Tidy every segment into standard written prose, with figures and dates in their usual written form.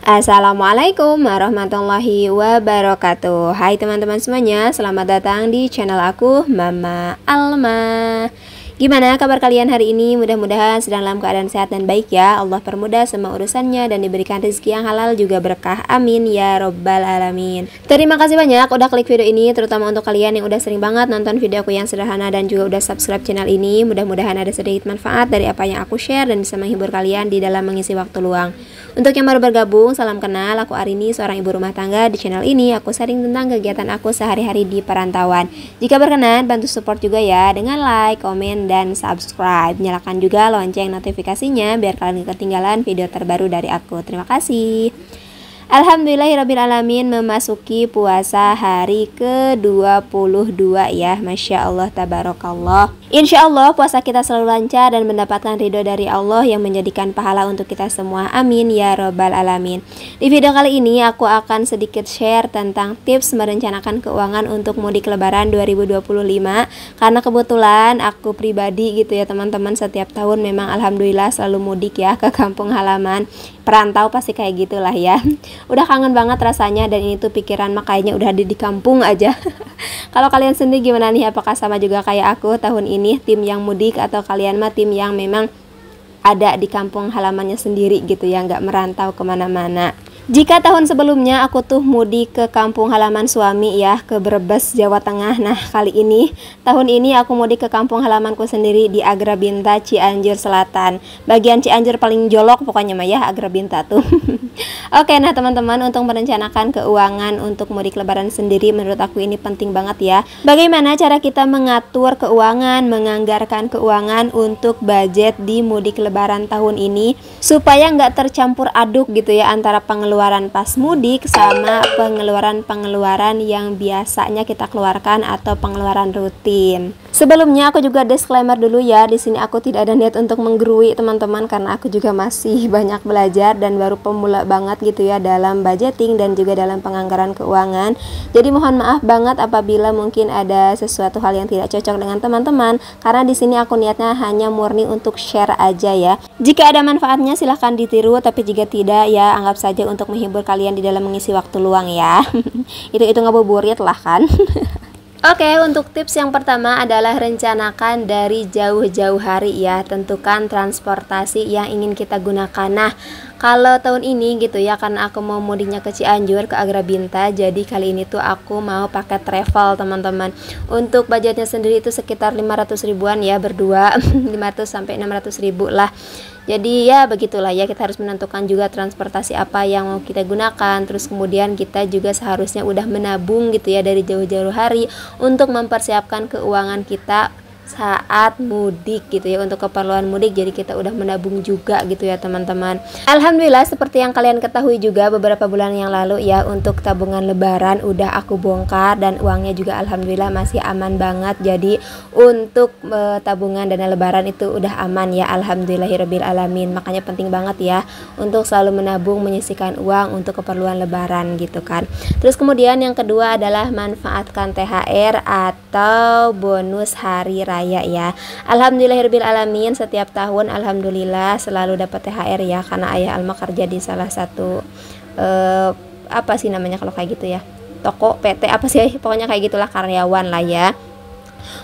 Assalamualaikum warahmatullahi wabarakatuh. Hai teman-teman semuanya, selamat datang di channel aku, Mama Alma. Gimana kabar kalian hari ini? Mudah-mudahan sedang dalam keadaan sehat dan baik ya. Allah permudah semua urusannya dan diberikan rezeki yang halal juga berkah. Amin ya robbal alamin. Terima kasih banyak udah klik video ini, terutama untuk kalian yang udah sering banget nonton video aku yang sederhana dan juga udah subscribe channel ini. Mudah-mudahan ada sedikit manfaat dari apa yang aku share dan bisa menghibur kalian di dalam mengisi waktu luang. Untuk yang baru bergabung, salam kenal, aku Arini, seorang ibu rumah tangga. Di channel ini aku sharing tentang kegiatan aku sehari-hari di perantauan. Jika berkenan, bantu support juga ya dengan like, komen, dan subscribe. Nyalakan juga lonceng notifikasinya biar kalian gak ketinggalan video terbaru dari aku. Terima kasih. Alhamdulillahirrabbilalamin, memasuki puasa hari ke-22 ya. Masya Allah, tabarakallah. Insya Allah puasa kita selalu lancar dan mendapatkan ridho dari Allah yang menjadikan pahala untuk kita semua. Amin ya robbal alamin. Di video kali ini aku akan sedikit share tentang tips merencanakan keuangan untuk mudik lebaran 2025. Karena kebetulan aku pribadi gitu ya teman-teman, setiap tahun memang alhamdulillah selalu mudik ya ke kampung halaman. Perantau pasti kayak gitulah ya. Udah kangen banget rasanya, dan ini tuh pikiran makanya udah ada di kampung aja. Kalau kalian sendiri gimana nih? Apakah sama juga kayak aku tahun ini tim yang mudik, atau kalian mah tim yang memang ada di kampung halamannya sendiri gitu ya, nggak merantau kemana-mana? Jika tahun sebelumnya aku tuh mudik ke kampung halaman suami ya, ke Brebes, Jawa Tengah. Nah kali ini, tahun ini aku mudik ke kampung halamanku sendiri di Agrabinta, Cianjur Selatan. Bagian Cianjur paling jolok pokoknya mah ya, Agrabinta tuh. Oke, nah teman-teman, untuk merencanakan keuangan untuk mudik lebaran sendiri menurut aku ini penting banget ya. Bagaimana cara kita mengatur keuangan, menganggarkan keuangan untuk budget di mudik lebaran tahun ini supaya nggak tercampur aduk gitu ya antara pengeluaran pas mudik sama pengeluaran-pengeluaran yang biasanya kita keluarkan atau pengeluaran rutin. Sebelumnya aku juga disclaimer dulu ya, di sini aku tidak ada niat untuk menggurui teman-teman karena aku juga masih banyak belajar dan baru pemula banget gitu ya dalam budgeting dan juga dalam penganggaran keuangan. Jadi mohon maaf banget apabila mungkin ada sesuatu hal yang tidak cocok dengan teman-teman, karena di sini aku niatnya hanya murni untuk share aja ya. Jika ada manfaatnya silahkan ditiru, tapi jika tidak ya anggap saja untuk menghibur kalian di dalam mengisi waktu luang ya. itu ngabuburit lah kan. Oke, untuk tips yang pertama adalah rencanakan dari jauh-jauh hari ya. Tentukan transportasi yang ingin kita gunakan. Nah, kalau tahun ini gitu ya, karena aku mau mudiknya ke Cianjur, ke Agrabinta, jadi kali ini tuh aku mau pakai travel teman-teman. Untuk budgetnya sendiri itu sekitar 500 ribuan ya berdua. 500 sampai 600 ribu lah. Jadi ya begitulah ya, kita harus menentukan juga transportasi apa yang mau kita gunakan. Terus kemudian kita juga seharusnya udah menabung gitu ya dari jauh-jauh hari untuk mempersiapkan keuangan kita saat mudik gitu ya, untuk keperluan mudik. Jadi kita udah menabung juga gitu ya teman-teman. Alhamdulillah seperti yang kalian ketahui juga beberapa bulan yang lalu ya, untuk tabungan lebaran udah aku bongkar dan uangnya juga alhamdulillah masih aman banget. Jadi untuk tabungan dana lebaran itu udah aman ya, alhamdulillahirabbil alamin. Makanya penting banget ya untuk selalu menabung, menyisihkan uang untuk keperluan lebaran gitu kan. Terus kemudian yang kedua adalah manfaatkan THR atau bonus hari raya ya. Alhamdulillahirabbil alamin, setiap tahun alhamdulillah selalu dapat THR ya, karena ayah Alma kerja di salah satu apa sih namanya kalau kayak gitu ya, toko PT apa sih pokoknya kayak gitulah, karyawan lah ya.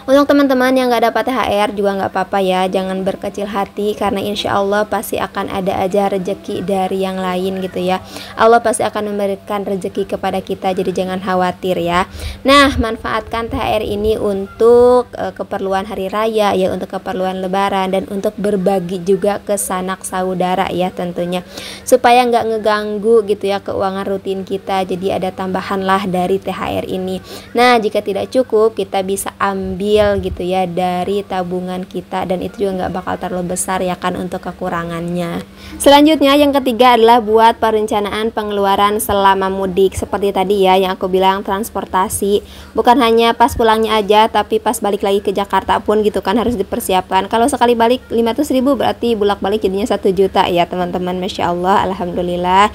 Untuk teman-teman yang gak dapat THR juga gak apa-apa ya, jangan berkecil hati, karena insya Allah pasti akan ada aja rezeki dari yang lain gitu ya. Allah pasti akan memberikan rezeki kepada kita, jadi jangan khawatir ya. Nah, manfaatkan THR ini untuk keperluan hari raya ya, untuk keperluan lebaran, dan untuk berbagi juga ke sanak saudara ya tentunya, supaya nggak ngeganggu gitu ya keuangan rutin kita. Jadi ada tambahan lah dari THR ini. Nah, jika tidak cukup kita bisa ambil gitu ya dari tabungan kita, dan itu juga nggak bakal terlalu besar ya kan untuk kekurangannya. Selanjutnya yang ketiga adalah buat perencanaan pengeluaran selama mudik. Seperti tadi ya yang aku bilang, transportasi bukan hanya pas pulangnya aja, tapi pas balik lagi ke Jakarta pun gitu kan harus dipersiapkan. Kalau sekali balik 500 ribu berarti bulak balik jadinya 1 juta ya teman-teman. Masya Allah, alhamdulillah.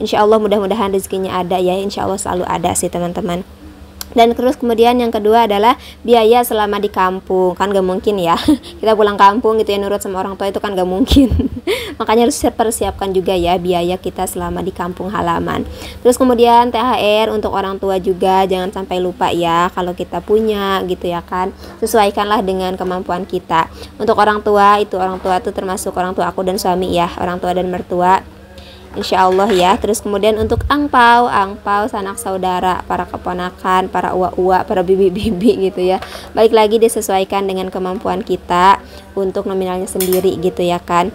Insya Allah mudah-mudahan rezekinya ada ya, insya Allah selalu ada sih teman-teman. Dan terus kemudian yang kedua adalah biaya selama di kampung. Kan gak mungkin ya kita pulang kampung gitu ya nurut sama orang tua, itu kan gak mungkin makanya harus persiapkan juga ya biaya kita selama di kampung halaman. Terus kemudian THR untuk orang tua juga jangan sampai lupa ya, kalau kita punya gitu ya kan, sesuaikanlah dengan kemampuan kita. Untuk orang tua itu termasuk orang tua aku dan suami ya, orang tua dan mertua Insya Allah ya. Terus kemudian untuk angpau sanak saudara, para keponakan, para uwa-uwa, para bibi-bibi gitu ya, balik lagi disesuaikan dengan kemampuan kita untuk nominalnya sendiri gitu ya kan,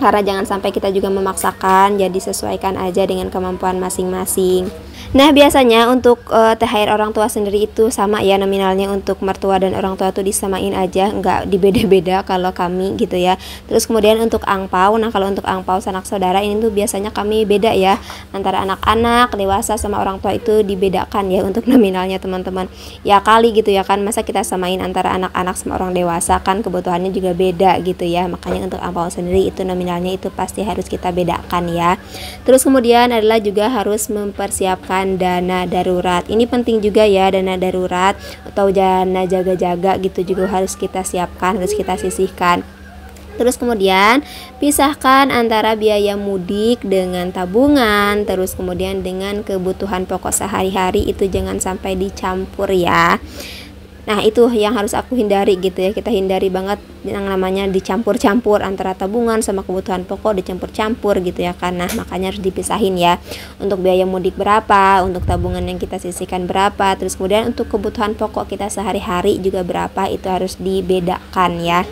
karena jangan sampai kita juga memaksakan, jadi sesuaikan aja dengan kemampuan masing-masing. Nah biasanya untuk THR orang tua sendiri itu sama ya nominalnya, untuk mertua dan orang tua tuh disamain aja, nggak dibeda-beda kalau kami gitu ya. Terus kemudian untuk angpau, nah kalau untuk angpau sanak saudara ini tuh biasanya kami beda ya, antara anak-anak, dewasa sama orang tua itu dibedakan ya untuk nominalnya teman-teman. Ya kali gitu ya kan, masa kita samain antara anak-anak sama orang dewasa, kan kebutuhannya juga beda gitu ya. Makanya untuk angpau sendiri itu nominalnya itu pasti harus kita bedakan ya. Terus kemudian adalah juga harus mempersiapkan dana darurat. Ini penting juga ya, dana darurat atau dana jaga-jaga gitu juga harus kita siapkan, harus kita sisihkan. Terus kemudian pisahkan antara biaya mudik dengan tabungan, terus kemudian dengan kebutuhan pokok sehari-hari, itu jangan sampai dicampur ya. Nah itu yang harus aku hindari gitu ya, kita hindari banget yang namanya dicampur-campur antara tabungan sama kebutuhan pokok, dicampur-campur gitu ya, karena makanya harus dipisahin ya. Untuk biaya mudik berapa, untuk tabungan yang kita sisihkan berapa, terus kemudian untuk kebutuhan pokok kita sehari-hari juga berapa, itu harus dibedakan ya.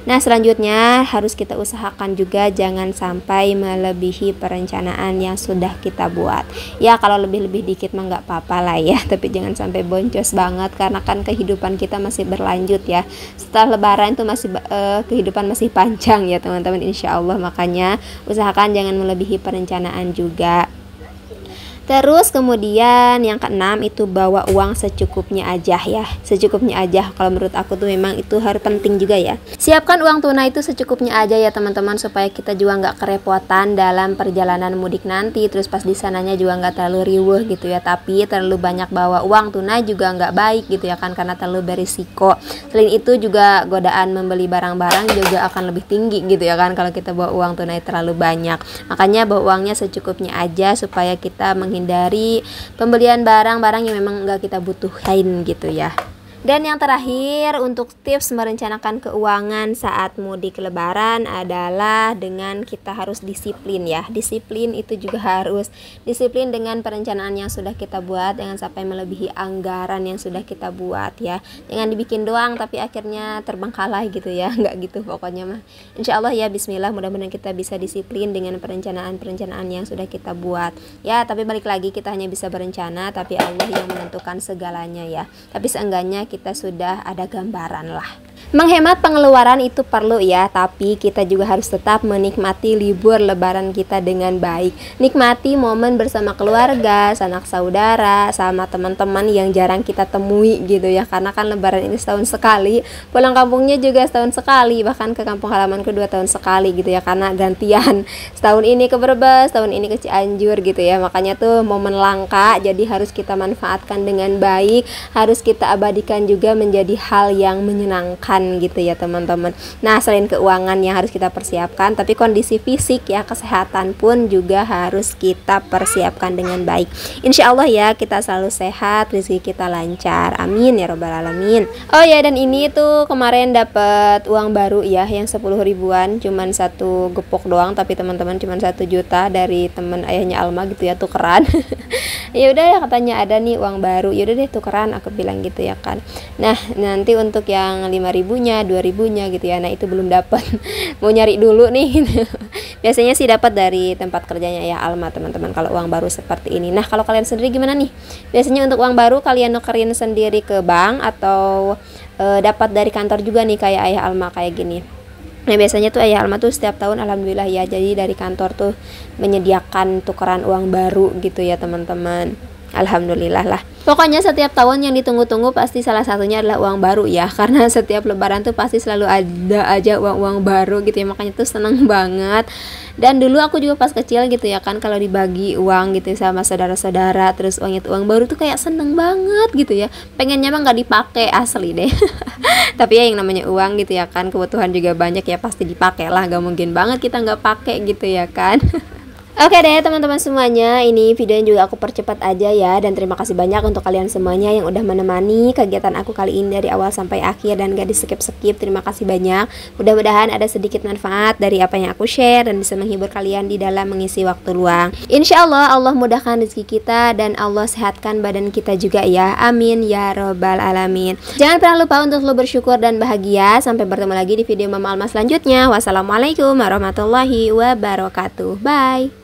Nah selanjutnya harus kita usahakan juga jangan sampai melebihi perencanaan yang sudah kita buat. Ya kalau lebih-lebih dikit mah nggak apa-apa lah ya, tapi jangan sampai boncos banget, karena kan kehidupan kita masih berlanjut ya. Setelah lebaran itu masih kehidupan masih panjang ya teman-teman, insya Allah. Makanya usahakan jangan melebihi perencanaan juga. Terus kemudian yang keenam itu bawa uang secukupnya aja ya, secukupnya aja. Kalau menurut aku tuh memang itu harus penting juga ya. Siapkan uang tunai itu secukupnya aja ya teman-teman, supaya kita juga nggak kerepotan dalam perjalanan mudik nanti. Terus pas di sananya juga nggak terlalu riweuh gitu ya. Tapi terlalu banyak bawa uang tunai juga nggak baik gitu ya kan, karena terlalu berisiko. Selain itu juga godaan membeli barang-barang juga akan lebih tinggi gitu ya kan, kalau kita bawa uang tunai terlalu banyak. Makanya bawa uangnya secukupnya aja supaya kita menghindari pembelian barang-barang yang memang nggak kita butuhin gitu ya. Dan yang terakhir untuk tips merencanakan keuangan saat mudik lebaran adalah dengan kita harus disiplin ya. Disiplin itu juga harus disiplin dengan perencanaan yang sudah kita buat, jangan sampai melebihi anggaran yang sudah kita buat ya. Jangan dibikin doang tapi akhirnya terbengkalai gitu ya, nggak gitu pokoknya mah. Insya Allah ya, bismillah, mudah-mudahan kita bisa disiplin dengan perencanaan-perencanaan yang sudah kita buat ya. Tapi balik lagi, kita hanya bisa berencana tapi Allah yang menentukan segalanya ya. Tapi seenggaknya kita sudah ada gambaran lah. Menghemat pengeluaran itu perlu ya, tapi kita juga harus tetap menikmati libur lebaran kita dengan baik. Nikmati momen bersama keluarga, sanak saudara, sama teman-teman yang jarang kita temui gitu ya. Karena kan lebaran ini setahun sekali, pulang kampungnya juga setahun sekali, bahkan ke kampung halamanku 2 tahun sekali gitu ya, karena gantian. Setahun ini ke Brebes, tahun ini ke Cianjur gitu ya. Makanya tuh momen langka, jadi harus kita manfaatkan dengan baik, harus kita abadikan juga menjadi hal yang menyenangkan gitu ya teman-teman. Nah selain keuangan yang harus kita persiapkan, tapi kondisi fisik ya, kesehatan pun juga harus kita persiapkan dengan baik. Insya Allah ya kita selalu sehat, rezeki kita lancar, amin ya robbal alamin. Oh ya, dan ini tuh kemarin dapat uang baru ya, yang 10 ribuan, cuman 1 gepok doang, tapi teman-teman cuman 1 juta dari temen ayahnya Alma gitu ya, tukeran. Ya udah katanya ada nih uang baru, yaudah deh tukeran, aku bilang gitu ya kan. Nah nanti untuk yang 5 ribunya, 2 ribunya gitu ya, nah itu belum dapat. Mau nyari dulu nih. Biasanya sih dapat dari tempat kerjanya ya Alma teman-teman, kalau uang baru seperti ini. Nah kalau kalian sendiri gimana nih? Biasanya untuk uang baru kalian nukerin sendiri ke bank atau dapat dari kantor juga nih kayak ayah Alma kayak gini? Nah biasanya tuh ayah Alma tuh setiap tahun alhamdulillah ya, jadi dari kantor tuh menyediakan tukeran uang baru gitu ya teman-teman. alhamdulillah lah. Pokoknya setiap tahun yang ditunggu-tunggu pasti salah satunya adalah uang baru ya. Karena setiap lebaran tuh pasti selalu ada aja uang-uang baru gitu ya. Makanya tuh seneng banget. Dan dulu aku juga pas kecil gitu ya kan, kalau dibagi uang gitu sama saudara-saudara, terus uang itu uang baru tuh kayak seneng banget gitu ya. Pengennya mah nggak dipakai asli deh. Tapi ya yang namanya uang gitu ya kan, kebutuhan juga banyak ya, pasti dipakai lah. Gak mungkin banget kita nggak pakai gitu ya kan. Oke deh teman-teman semuanya, ini videonya juga aku percepat aja ya. Dan terima kasih banyak untuk kalian semuanya yang udah menemani kegiatan aku kali ini dari awal sampai akhir dan gak di skip-skip. Terima kasih banyak. Mudah-mudahan ada sedikit manfaat dari apa yang aku share dan bisa menghibur kalian di dalam mengisi waktu luang. Insya Allah, Allah mudahkan rezeki kita dan Allah sehatkan badan kita juga ya. Amin ya robbal alamin. Jangan pernah lupa untuk selalu bersyukur dan bahagia. Sampai bertemu lagi di video Mama Alma selanjutnya. Wassalamualaikum warahmatullahi wabarakatuh. Bye.